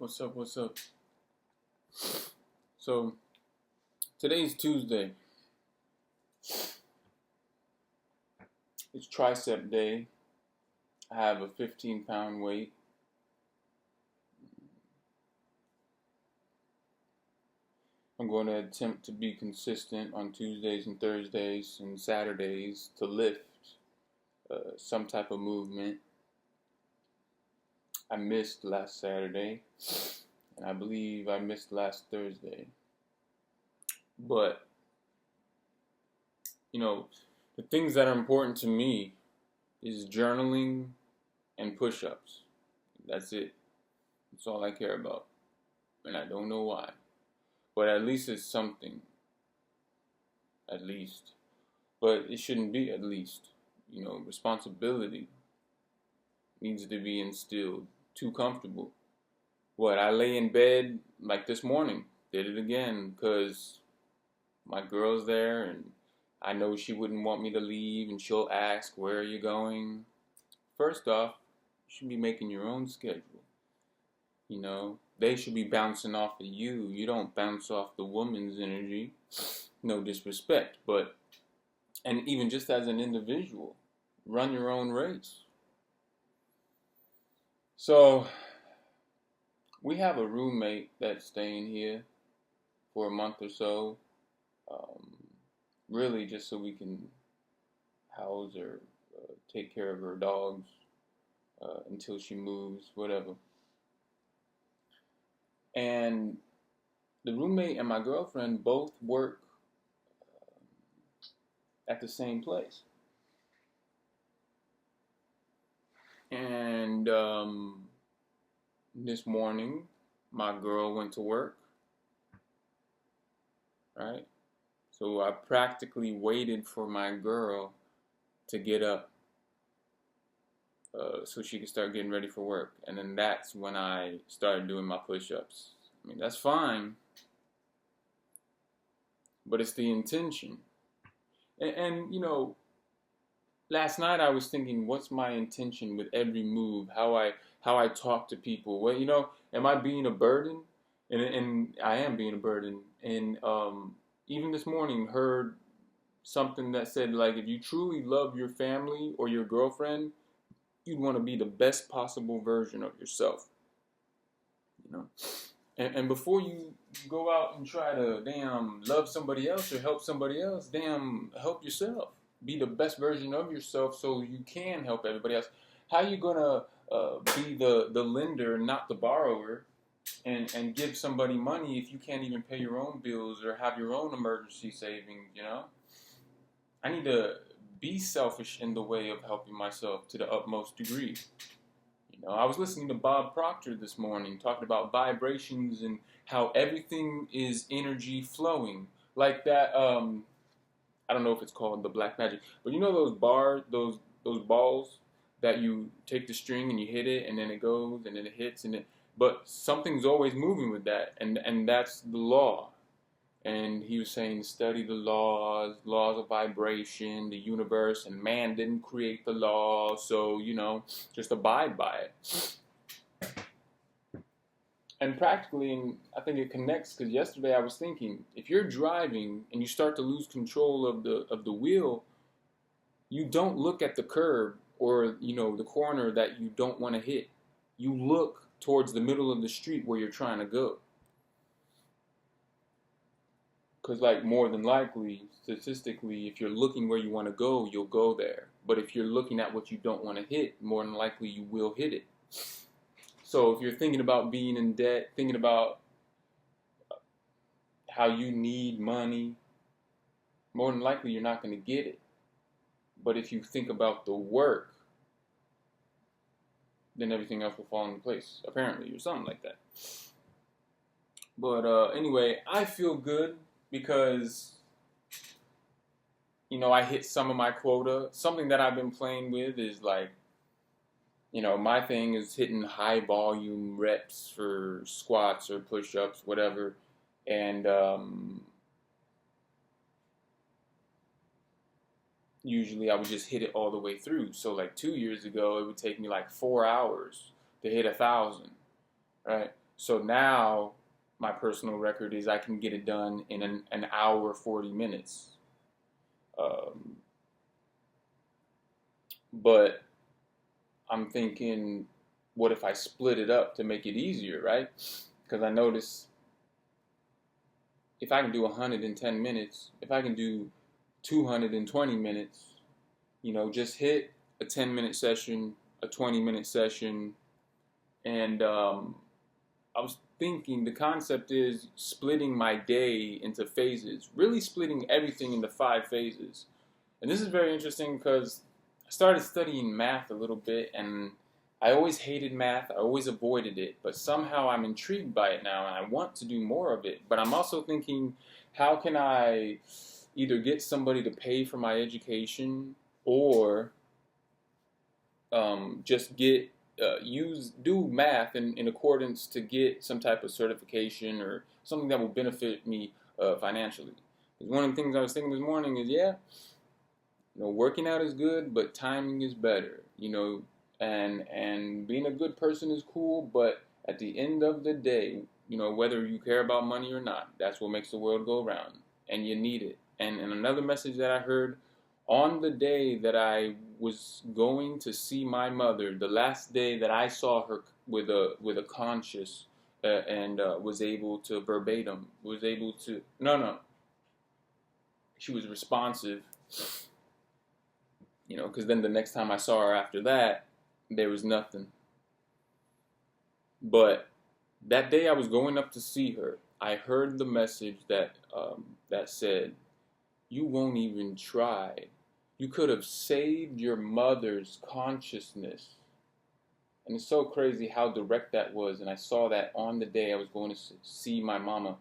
What's up? What's up? So, today's Tuesday. It's tricep day. I have a 15-pound weight. I'm going to attempt to be consistent on Tuesdays and Thursdays and Saturdays to lift some type of movement. I missed last Saturday, and I believe I missed last Thursday. But, the things that are important to me is journaling and push-ups. That's it. That's all I care about. And I don't know why. But at least it's something. At least. But it shouldn't be at least. Responsibility needs to be instilled. Too comfortable. I lay in bed like this morning. Did it again because my girl's there and I know she wouldn't want me to leave and she'll ask, where are you going? First off, you should be making your own schedule. They should be bouncing off of you. You don't bounce off the woman's energy. No disrespect, and even just as an individual, run your own race. So, we have a roommate that's staying here for a month or so. Really just so we can house her, take care of her dogs until she moves, whatever. And the roommate and my girlfriend both work at the same place. And this morning, my girl went to work, right? So I practically waited for my girl to get up so she could start getting ready for work. And then that's when I started doing my push-ups. I mean, that's fine, but it's the intention. And last night I was thinking, what's my intention with every move? How I talk to people? Well, am I being a burden? And I am being a burden. And even this morning heard something that said, like, if you truly love your family or your girlfriend, you'd want to be the best possible version of yourself. And before you go out and try to love somebody else or help somebody else, help yourself. Be the best version of yourself so you can help everybody else. How are you gonna be the lender, not the borrower, and give somebody money if you can't even pay your own bills or have your own emergency savings? I need to be selfish in the way of helping myself to the utmost degree. I was listening to Bob Proctor this morning talking about vibrations and how everything is energy flowing. Like that, I don't know if it's called the black magic, but those balls that you take the string and you hit it and then it goes and then it hits but something's always moving with that, and that's the law. And he was saying, study the laws of vibration, the universe, and man didn't create the law, so, just abide by it. And practically, and I think it connects, because yesterday I was thinking, if you're driving and you start to lose control of the wheel, you don't look at the curb or, the corner that you don't want to hit. You look towards the middle of the street where you're trying to go. Because, more than likely, statistically, if you're looking where you want to go, you'll go there. But if you're looking at what you don't want to hit, more than likely you will hit it. So if you're thinking about being in debt, thinking about how you need money, more than likely you're not going to get it. But if you think about the work, then everything else will fall into place, apparently, or something like that. But anyway, I feel good because, I hit some of my quota. Something that I've been playing with is my thing is hitting high volume reps for squats or push-ups, whatever. And usually I would just hit it all the way through. So 2 years ago, it would take me 4 hours to hit 1,000, right? So now my personal record is I can get it done in an hour, 40 minutes. Um, but I'm thinking, what if I split it up to make it easier, right? Because I notice if I can do 110 minutes, if I can do 220 minutes, just hit a 10-minute session, a 20-minute session, and I was thinking the concept is splitting my day into phases, really splitting everything into 5 phases. And this is very interesting because I started studying math a little bit, and I always hated math. I always avoided it, but somehow I'm intrigued by it now, and I want to do more of it. But I'm also thinking, how can I either get somebody to pay for my education, or just do math in accordance to get some type of certification or something that will benefit me financially. Because one of the things I was thinking this morning is, working out is good, but timing is better. And being a good person is cool, but at the end of the day, whether you care about money or not, that's what makes the world go round, and you need it. And another message that I heard on the day that I was going to see my mother, the last day that I saw her with a conscious, and was able to verbatim, was able to, no, she was responsive, because then the next time I saw her after that, there was nothing. But that day I was going up to see her, I heard the message that said, "You won't even try. You could have saved your mother's consciousness." And it's so crazy how direct that was. And I saw that on the day I was going to see my mama,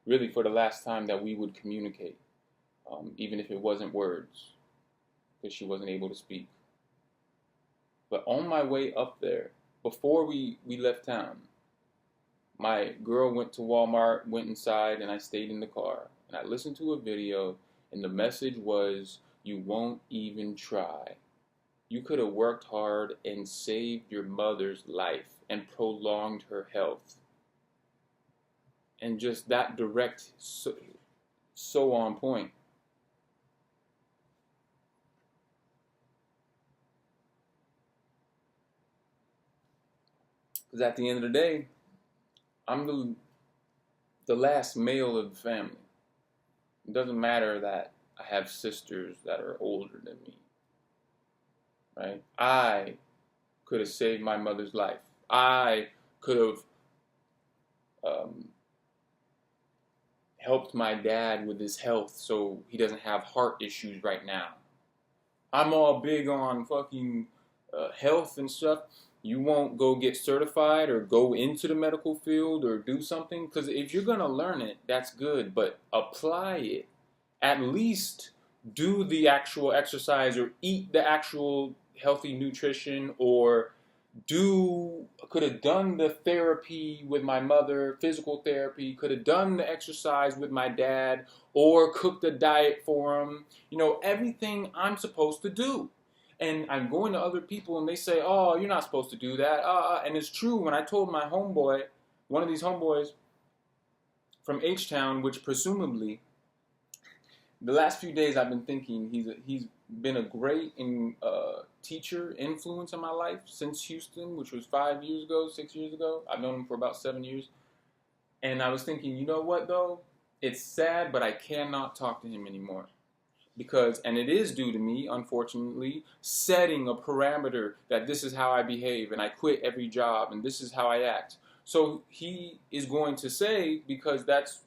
really for the last time that we would communicate, even if it wasn't words, because she wasn't able to speak. But on my way up there, before we left town, my girl went to Walmart, went inside, and I stayed in the car. And I listened to a video, and the message was, "You won't even try. You could have worked hard and saved your mother's life and prolonged her health." And just that direct, so on point. Because at the end of the day, I'm the last male of the family. It doesn't matter that I have sisters that are older than me, right? I could have saved my mother's life. I could have helped my dad with his health so he doesn't have heart issues right now. I'm all big on fucking health and stuff. You won't go get certified or go into the medical field or do something, because if you're going to learn it, that's good, but apply it. At least do the actual exercise or eat the actual healthy nutrition, or could have done the therapy with my mother, physical therapy, could have done the exercise with my dad, or cooked a diet for him. Everything I'm supposed to do. And I'm going to other people and they say, "Oh, you're not supposed to do that." And it's true. When I told my homeboy, one of these homeboys from H-Town, which presumably, the last few days I've been thinking he's been a great teacher, influence in my life since Houston, which was 5 years ago, 6 years ago. I've known him for about 7 years. And I was thinking, you know what though? It's sad, but I cannot talk to him anymore. And it is due to me, unfortunately, setting a parameter that this is how I behave, and I quit every job, and this is how I act. So he is going to say, because that's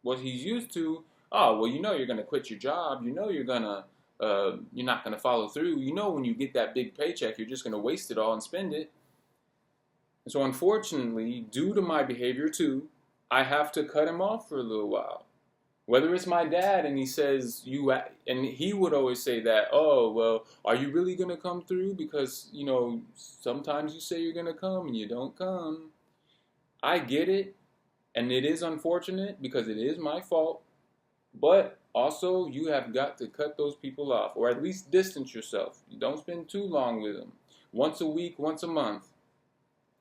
what he's used to, "Oh, well, you're going to quit your job. You're not going to follow through. When you get that big paycheck, you're just going to waste it all and spend it." And so unfortunately, due to my behavior too, I have to cut him off for a little while. Whether it's my dad and he says, and he would always say that, "Oh, well, are you really going to come through? Because, sometimes you say you're going to come and you don't come." I get it. And it is unfortunate because it is my fault. But also, you have got to cut those people off, or at least distance yourself. You don't spend too long with them. Once a week, once a month.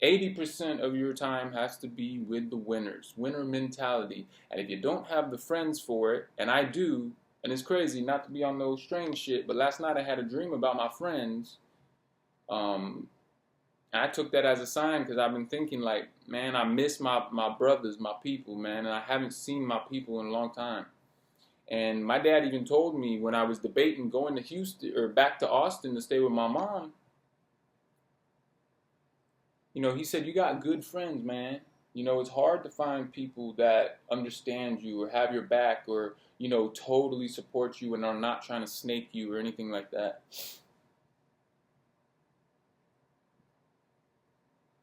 80% of your time has to be with the winners, winner mentality. And if you don't have the friends for it, and I do, and it's crazy not to be on those strange shit, but last night I had a dream about my friends. Um, I took that as a sign because I've been thinking like, man, I miss my brothers, my people, man, and I haven't seen my people in a long time. And my dad even told me when I was debating going to Houston or back to Austin to stay with my mom, he said, you got good friends, man. It's hard to find people that understand you or have your back or, totally support you and are not trying to snake you or anything like that.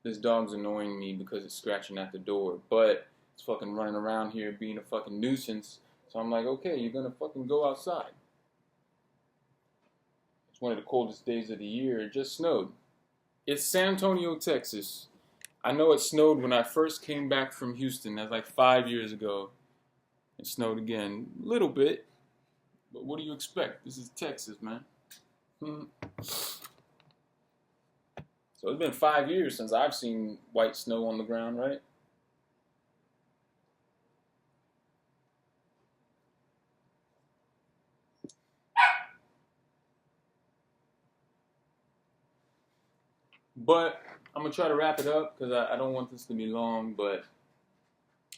This dog's annoying me because it's scratching at the door, but it's fucking running around here being a fucking nuisance. So I'm like, okay, you're gonna fucking go outside. It's one of the coldest days of the year. It just snowed. It's San Antonio, Texas. I know it snowed when I first came back from Houston. That's like 5 years ago. It snowed again, a little bit. But what do you expect? This is Texas, man. So it's been 5 years since I've seen white snow on the ground, right? But I'm gonna try to wrap it up because I don't want this to be long. But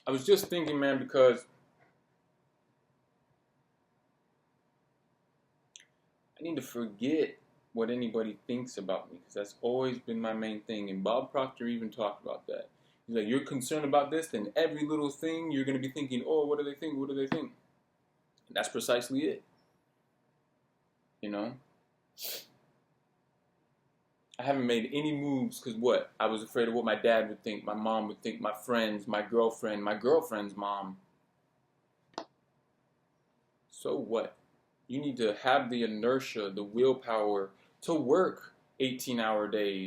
I was just thinking, man, because I need to forget what anybody thinks about me because that's always been my main thing. And Bob Proctor even talked about that. He's like, you're concerned about this, then every little thing you're gonna be thinking, oh, what do they think? What do they think? And that's precisely it. You know. I haven't made any moves because what? I was afraid of what my dad would think, my mom would think, my friends, my girlfriend's mom. So what? You need to have the inertia, the willpower to work 18-hour days.